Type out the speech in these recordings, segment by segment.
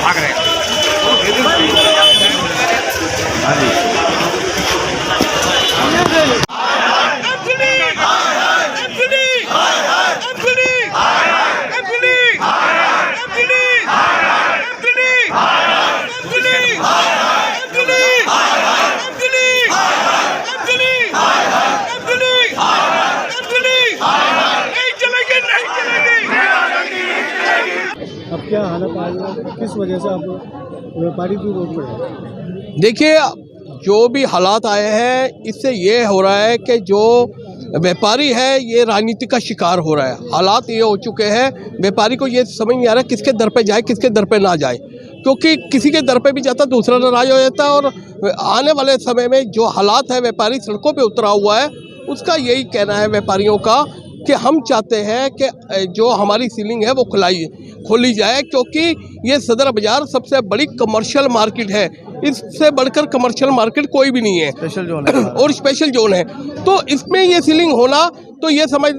भाग रहे हैं। अब क्या हालत आ रही है, किस वजह से आप व्यापारी भी रोड पर है? देखिए, जो भी हालात आए हैं इससे ये हो रहा है कि जो व्यापारी है ये राजनीति का शिकार हो रहा है। हालात ये हो चुके हैं, व्यापारी को ये समझ नहीं आ रहा किसके दर पे जाए किसके दर पे ना जाए, क्योंकि किसी के दर पे भी जाता दूसरा नाराज हो जाता है। और आने वाले समय में जो हालात है, व्यापारी सड़कों पे उतरा हुआ है, उसका यही कहना है व्यापारियों का कि हम चाहते हैं कि जो हमारी सीलिंग है वो खोली जाए, क्योंकि ये सदर बाज़ार सबसे बड़ी कमर्शियल मार्केट है। इससे बढ़कर कमर्शियल मार्केट कोई भी नहीं है, स्पेशल जोन है और स्पेशल जोन है। तो इसमें ये सीलिंग होना तो ये समझ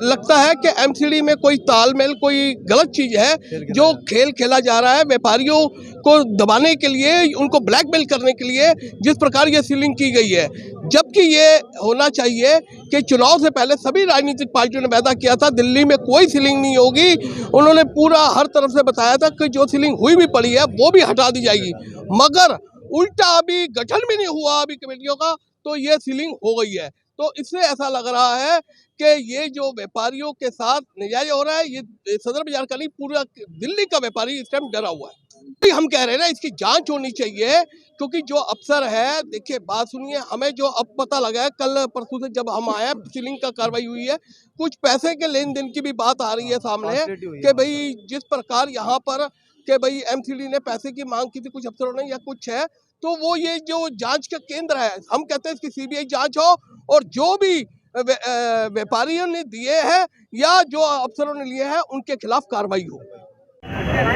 लगता है कि एमसीडी में कोई तालमेल, कोई गलत चीज़ है, जो खेल खेला जा रहा है व्यापारियों को दबाने के लिए, उनको ब्लैकमेल करने के लिए जिस प्रकार ये सीलिंग की गई है। जबकि ये होना चाहिए कि चुनाव से पहले सभी राजनीतिक पार्टियों ने वादा किया था दिल्ली में कोई सीलिंग नहीं होगी। उन्होंने पूरा हर तरफ से बताया था कि जो सीलिंग हुई भी पड़ी है वो भी हटा दी जाएगी, मगर उल्टा अभी गठन भी नहीं हुआ अभी कमेटियों का, तो ये सीलिंग हो गई है। तो इससे ऐसा लग रहा है कि ये जो व्यापारियों के साथ नजायज हो रहा है, ये सदर बाजार का नहीं, पूरा दिल्ली का व्यापारी इस टाइम डरा हुआ है। हम कह रहे हैं ना, इसकी जांच होनी चाहिए, क्योंकि जो अफसर है, देखिए बात सुनिए, हमें जो अब पता लगा है, कल परसों से जब हम आए, सीलिंग का कार्रवाई हुई है, कुछ पैसे के लेन देन की भी बात आ रही है सामने कि भाई जिस प्रकार यहाँ पर कि भाई एमसीडी ने पैसे की मांग की थी कुछ अफसरों ने या कुछ है, तो वो ये जो जांच का केंद्र है, हम कहते हैं इसकी सीबीआई जांच हो, और जो भी व्यापारियों ने दिए हैं या जो अफसरों ने लिए हैं उनके खिलाफ कार्रवाई हो।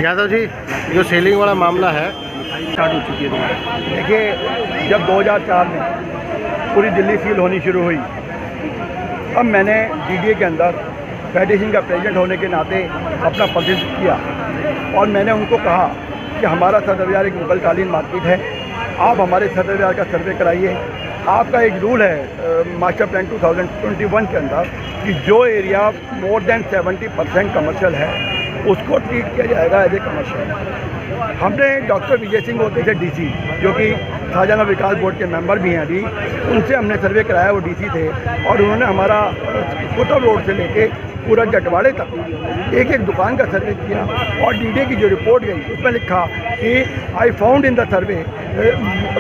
यादव जी, जो सेलिंग वाला मामला है स्टार्ट हो चुकी है। देखिए, जब 2004 में पूरी दिल्ली सील होनी शुरू हुई, अब मैंने डीडीए के अंदर फेडरेशन का प्रेसिडेंट होने के नाते अपना प्रतिनिधित्व किया, और मैंने उनको कहा कि हमारा सदर बाजार एक मुगलकालीन मार्केट है, आप हमारे सदर बाजार का सर्वे कराइए। आपका एक रूल है मास्टर प्लान 2021 के अंदर कि जो एरिया मोर देन 70% कमर्शियल है उसको ट्रीट किया जाएगा एज ए कमर्शियल। हमने डॉक्टर विजय सिंह होते थे डीसी, जो कि शाहजहां विकास बोर्ड के मेंबर भी हैं अभी, उनसे हमने सर्वे कराया, वो डीसी थे, और उन्होंने हमारा कुतुब रोड से लेके पूरा जटवाड़े तक एक एक दुकान का सर्वे किया, और डीडीए की जो रिपोर्ट गई उसमें लिखा कि I found in the survey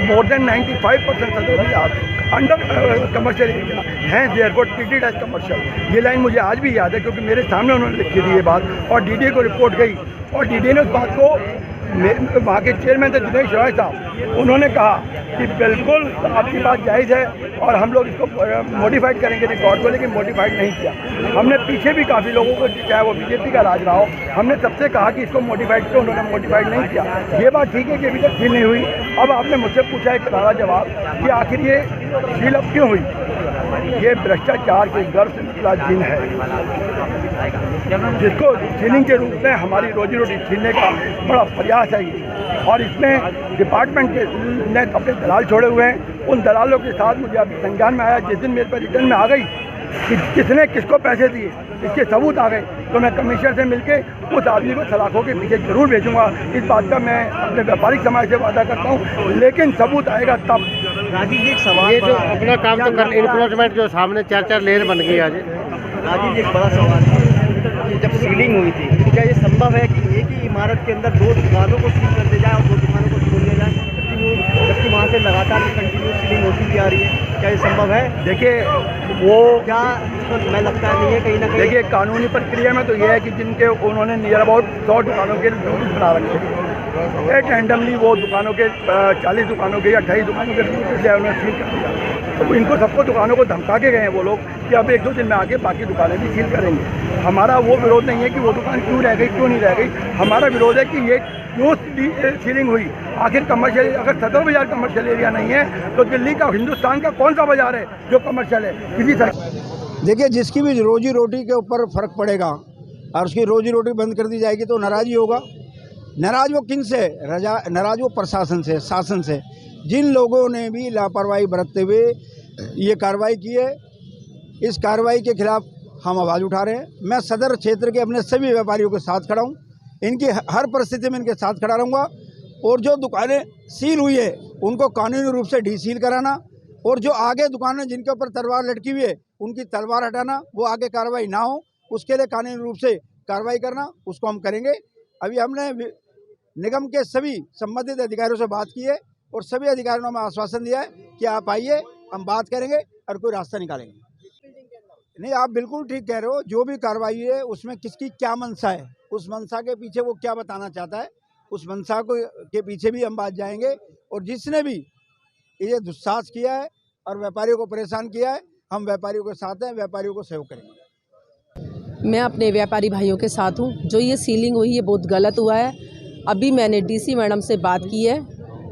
more than 95% सदर बाजार अंडर कमर्शियल एरिया हैं, देयरफॉर ट्रीटेड एज कमर्शियल। ये लाइन मुझे आज भी याद है, क्योंकि मेरे सामने उन्होंने लिखी थी ये बात, और डीडीए को रिपोर्ट गई, और डीडीए ने उस बात को, वहाँ के चेयरमैन थे दिनेश रॉय साहब, उन्होंने कहा कि बिल्कुल आपकी बात जायज़ है और हम लोग इसको मॉडिफाइड करेंगे रिकॉर्ड को, लेकिन मॉडिफाइड नहीं किया। हमने पीछे भी काफ़ी लोगों को, चाहे वो बीजेपी का राज रहा हो, हमने सबसे कहा कि इसको मॉडिफाइड करो, उन्होंने मॉडिफाइड नहीं किया। ये बात ठीक है कि अभी तक सील नहीं हुई। अब आपने मुझसे पूछा एक करारा जवाब कि आखिर ये सील अब क्यों हुई। ये भ्रष्टाचार के घर से निकला जिन है, जिसको सीलिंग के रूप में हमारी रोजी रोटी छीनने का बड़ा प्रयास है ये, और इसमें डिपार्टमेंट के ने अपने दलाल छोड़े हुए हैं। उन दलालों के साथ मुझे अभी संज्ञान में आया, जिस दिन मेरे पर रिटर्न में आ गई कि किसने किसको पैसे दिए, इसके सबूत आ गए, तो मैं कमिश्नर से मिलके उस आदमी को सलाखों के पीछे जरूर भेजूंगा। इस बात का मैं अपने व्यापारिक समाज से वादा करता हूँ, लेकिन सबूत आएगा तब। राजीव जी, एक सवाल, ये जो अपना काम तो कर, इंक्रोचमेंट जो सामने 4-4 लेयर बन गई आज। राजीव जी, एक बड़ा सवाल है, जब सीलिंग हुई थी तो क्या ये संभव है कि एक ही इमारत के अंदर 2 दुकानों को सील कर दिया जाए और 2 दुकानों को खोल दिया जाए, जबकि वहाँ से लगातार कंटिन्यू सीलिंग होती भी आ रही है? क्या ये संभव है? देखिए, वो क्या मैं लगता नहीं है कहीं ना कहीं। देखिए, कानूनी प्रक्रिया में तो ये है कि जिनके उन्होंने नियर अबाउट 100 दुकानों के नोटिस बना रखे हैं, एक रैंडमली वो दुकानों के 40 दुकानों के या 28 दुकानों के नोटिस लिया, उन्होंने सील कर दिया। तो इनको सबको दुकानों को धमका के गए हैं वो लोग कि अब 1-2 दिन में आके बाकी दुकानें भी सील करेंगे। हमारा वो विरोध नहीं है कि वो दुकान क्यों रह गई, क्यों नहीं रह गई। हमारा विरोध है कि ये क्यों सीलिंग हुई। आखिर कमर्शियल, अगर सदर बाजार कमर्शियल एरिया नहीं है तो दिल्ली का, हिंदुस्तान का कौन सा बाजार है जो कमर्शियल है? किसी तरह देखिए, जिसकी भी रोजी रोटी के ऊपर फ़र्क पड़ेगा और उसकी रोजी रोटी बंद कर दी जाएगी तो नाराज़गी होगा। नाराज वो किन से, नाराज वो प्रशासन से, शासन से, जिन लोगों ने भी लापरवाही बरतते हुए ये कार्रवाई की है। इस कार्रवाई के खिलाफ हम आवाज़ उठा रहे हैं। मैं सदर क्षेत्र के अपने सभी व्यापारियों के साथ खड़ा हूँ, इनकी हर परिस्थिति में इनके साथ खड़ा रहूँगा। और जो दुकानें सील हुई है उनको कानूनी रूप से डीसील कराना, और जो आगे दुकानें जिनके ऊपर तलवार लटकी हुई है उनकी तलवार हटाना, वो आगे कार्रवाई ना हो उसके लिए कानूनी रूप से कार्रवाई करना, उसको हम करेंगे। अभी हमने निगम के सभी संबंधित अधिकारियों से बात की है और सभी अधिकारियों ने हमें आश्वासन दिया है कि आप आइए, हम बात करेंगे और कोई रास्ता निकालेंगे। नहीं, आप बिल्कुल ठीक कह रहे हो। जो भी कार्रवाई है उसमें किसकी क्या मंशा है, उस मंशा के पीछे वो क्या बताना चाहता है, उस मंशा को के पीछे भी हम बात जाएंगे। और जिसने भी ये दुस्साहस किया है और व्यापारियों को परेशान किया है, हम व्यापारियों के साथ हैं, व्यापारियों को सहयोग करेंगे। मैं अपने व्यापारी भाइयों के साथ हूँ। जो ये सीलिंग हुई है बहुत गलत हुआ है। अभी मैंने डीसी मैडम से बात की है,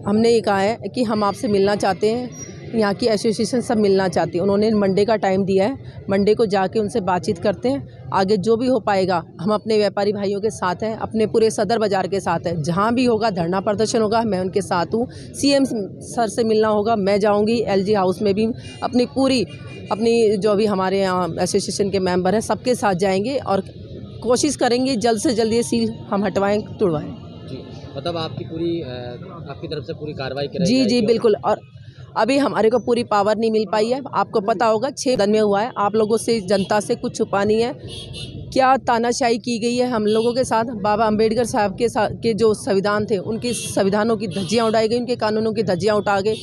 हमने ये कहा है कि हम आपसे मिलना चाहते हैं, यहाँ की एसोसिएशन सब मिलना चाहती है। उन्होंने मंडे का टाइम दिया है, मंडे को जाके उनसे बातचीत करते हैं। आगे जो भी हो पाएगा हम अपने व्यापारी भाइयों के साथ हैं, अपने पूरे सदर बाज़ार के साथ हैं। जहाँ भी होगा धरना प्रदर्शन होगा, मैं उनके साथ हूँ। सीएम सर से मिलना होगा, मैं जाऊँगी। एलजी हाउस में भी अपनी जो भी हमारे यहाँ एसोसिएशन के मेंबर हैं सबके साथ जाएंगे और कोशिश करेंगे जल्द से जल्द ये सील हम हटवाएँ, तुड़वाएँ। जी, मतलब आपकी तरफ से पूरी कार्रवाई कराई जी जाएगी। बिल्कुल। और अभी हमारे को पूरी पावर नहीं मिल पाई है। आपको पता होगा 6 दिन में हुआ है। आप लोगों से, जनता से कुछ छुपा नहीं है। क्या तानाशाही की गई है हम लोगों के साथ। बाबा अंबेडकर साहब के जो संविधान थे, उनके संविधानों की धज्जियां उड़ाई गई, उनके कानूनों की धज्जियां उठा गए।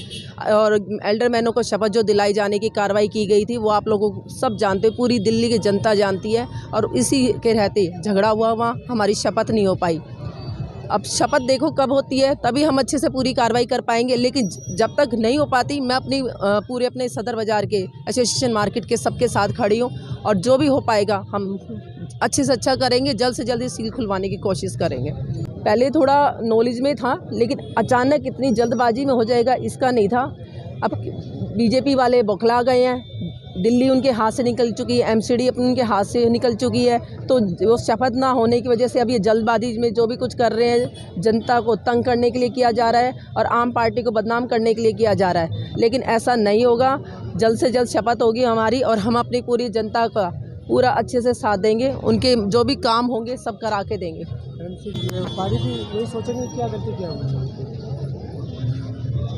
और एल्डरमैनों को शपथ जो दिलाई जाने की कार्रवाई की गई थी, वो आप लोगों को सब जानते, पूरी दिल्ली की जनता जानती है। और इसी के रहते झगड़ा हुआ, वहाँ हमारी शपथ नहीं हो पाई। अब शपथ देखो कब होती है, तभी हम अच्छे से पूरी कार्रवाई कर पाएंगे। लेकिन जब तक नहीं हो पाती, मैं अपने सदर बाज़ार के एसोसिएशन मार्केट के सबके साथ खड़ी हूँ। और जो भी हो पाएगा हम अच्छे से अच्छा करेंगे, जल्द से जल्द सील खुलवाने की कोशिश करेंगे। पहले थोड़ा नॉलेज में था, लेकिन अचानक इतनी जल्दबाजी में हो जाएगा इसका नहीं था। अब बीजेपी वाले बौखला गए हैं, दिल्ली उनके हाथ से निकल चुकी है, एमसीडी अपने उनके हाथ से निकल चुकी है। तो वो शपथ ना होने की वजह से अब ये जल्दबाजी में जो भी कुछ कर रहे हैं, जनता को तंग करने के लिए किया जा रहा है और आम पार्टी को बदनाम करने के लिए किया जा रहा है। लेकिन ऐसा नहीं होगा, जल्द से जल्द शपथ होगी हमारी और हम अपनी पूरी जनता का पूरा अच्छे से साथ देंगे। उनके जो भी काम होंगे सब करा के देंगे। व्यापारी भी यही सोचेंगे क्या गलती किया होगा।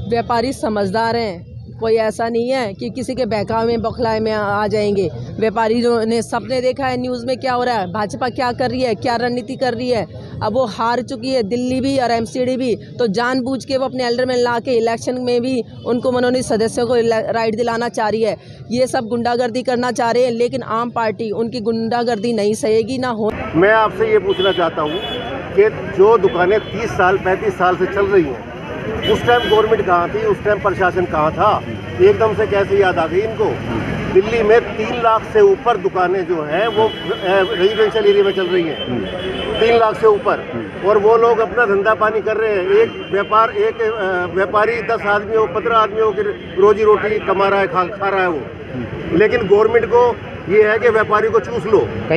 व्यापारी समझदार हैं, कोई ऐसा नहीं है कि किसी के बहकावे में बौखलाए में आ जाएंगे। व्यापारी जो ने सबने देखा है न्यूज़ में क्या हो रहा है, भाजपा क्या कर रही है, क्या रणनीति कर रही है। अब वो हार चुकी है, दिल्ली भी और एमसीडी भी। तो जानबूझ के वो अपने एल्डरमैन ला के इलेक्शन में भी उनको मनोनीत सदस्यों को राइट दिलाना चाह रही है। ये सब गुंडागर्दी करना चाह रहे हैं, लेकिन आम पार्टी उनकी गुंडागर्दी नहीं सहेगी ना हो। मैं आपसे ये पूछना चाहता हूँ कि जो दुकानें 30 साल 35 साल से चल रही हैं, उस टाइम गवर्नमेंट कहाँ थी, उस टाइम प्रशासन कहाँ था, एकदम से कैसे याद आ गई इनको। दिल्ली में 3 लाख से ऊपर दुकानें जो हैं वो रेजिडेंशियल एरिया में चल रही हैं, 3 लाख से ऊपर। और वो लोग अपना धंधा पानी कर रहे हैं। एक व्यापारी 10 आदमियों 15 आदमियों की रोजी रोटी कमा रहा है, खा रहा है वो। लेकिन गवर्नमेंट को ये है कि व्यापारी को चूस लो।